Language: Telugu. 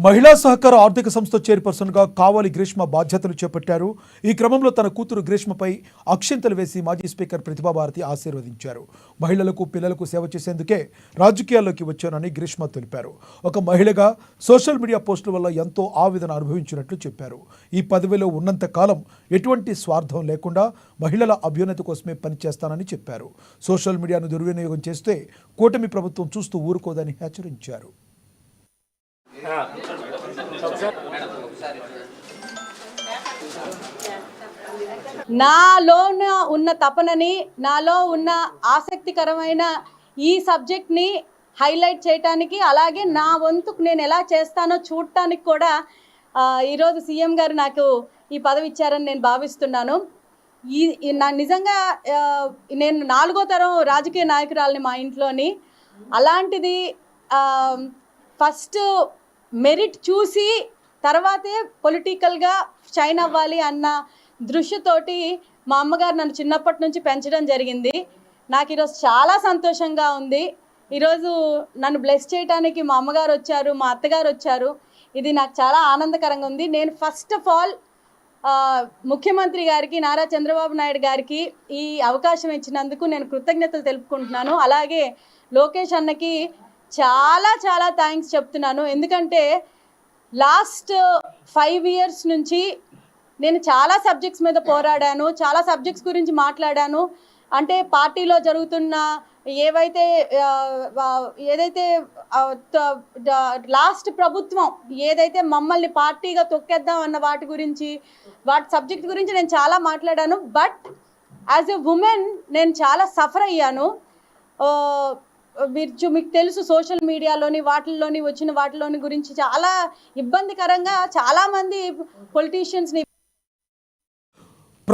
మహిళా సహకార ఆర్థిక సంస్థ చైర్పర్సన్గా కావాలి గ్రీష్మ బాధ్యతలు చేపట్టారు. ఈ క్రమంలో తన కూతురు గ్రీష్మపై అక్షింతలు వేసి మాజీ స్పీకర్ ప్రతిభాభారతి ఆశీర్వదించారు. మహిళలకు పిల్లలకు సేవ చేసేందుకే రాజకీయాల్లోకి వచ్చానని గ్రీష్మ తెలిపారు. ఒక మహిళగా సోషల్ మీడియా పోస్టుల వల్ల ఎంతో ఆవేదన అనుభవించినట్లు చెప్పారు. ఈ పదవిలో ఉన్నంత కాలం ఎటువంటి స్వార్థం లేకుండా మహిళల అభ్యున్నతి కోసమే పనిచేస్తానని చెప్పారు. సోషల్ మీడియాను దుర్వినియోగం చేస్తే కూటమి ప్రభుత్వం చూస్తూ ఊరుకోదని హెచ్చరించారు. నాలో ఉన్న తపనని, నాలో ఉన్న ఆసక్తికరమైన ఈ సబ్జెక్ట్ని హైలైట్ చేయడానికి, అలాగే నా వంతుకు నేను ఎలా చేస్తానో చూడటానికి కూడా ఈరోజు సీఎం గారు నాకు ఈ పదవి ఇచ్చారని నేను భావిస్తున్నాను. నా నిజంగా నేను 4వ తరం రాజకీయ నాయకురాలని మా ఇంట్లోని. అలాంటిది ఫస్ట్ మెరిట్ చూసి తర్వాతే పొలిటికల్గా షైన్ అవ్వాలి అన్న దృష్టితోటి మా అమ్మగారు నన్ను చిన్నప్పటి నుంచి పెంచడం జరిగింది. నాకు ఈరోజు చాలా సంతోషంగా ఉంది. ఈరోజు నన్ను బ్లెస్ చేయడానికి మా అమ్మగారు వచ్చారు, మా అత్తగారు వచ్చారు. ఇది నాకు చాలా ఆనందకరంగా ఉంది. నేను ఫస్ట్ ఆఫ్ ఆల్ ముఖ్యమంత్రి గారికి, నారా చంద్రబాబు నాయుడు గారికి ఈ అవకాశం ఇచ్చినందుకు నేను కృతజ్ఞతలు తెలుపుకుంటున్నాను. అలాగే లోకేష్ అన్నకి చాలా చాలా థ్యాంక్స్ చెప్తున్నాను. ఎందుకంటే లాస్ట్ 5 years నుంచి నేను చాలా సబ్జెక్ట్స్ మీద పోరాడాను, చాలా సబ్జెక్ట్స్ గురించి మాట్లాడాను. అంటే పార్టీలో జరుగుతున్న ఏదైతే లాస్ట్ ప్రభుత్వం ఏదైతే మమ్మల్ని పార్టీగా తొక్కేద్దాం అన్న వాటి సబ్జెక్ట్ గురించి నేను చాలా మాట్లాడాను. బట్ యాజ్ ఎ ఉమెన్ నేను చాలా సఫర్ అయ్యాను. మీకు తెలుసు, సోషల్ మీడియాలోని వాటిల్లోని గురించి చాలా ఇబ్బందికరంగా చాలామంది పొలిటీషియన్స్ని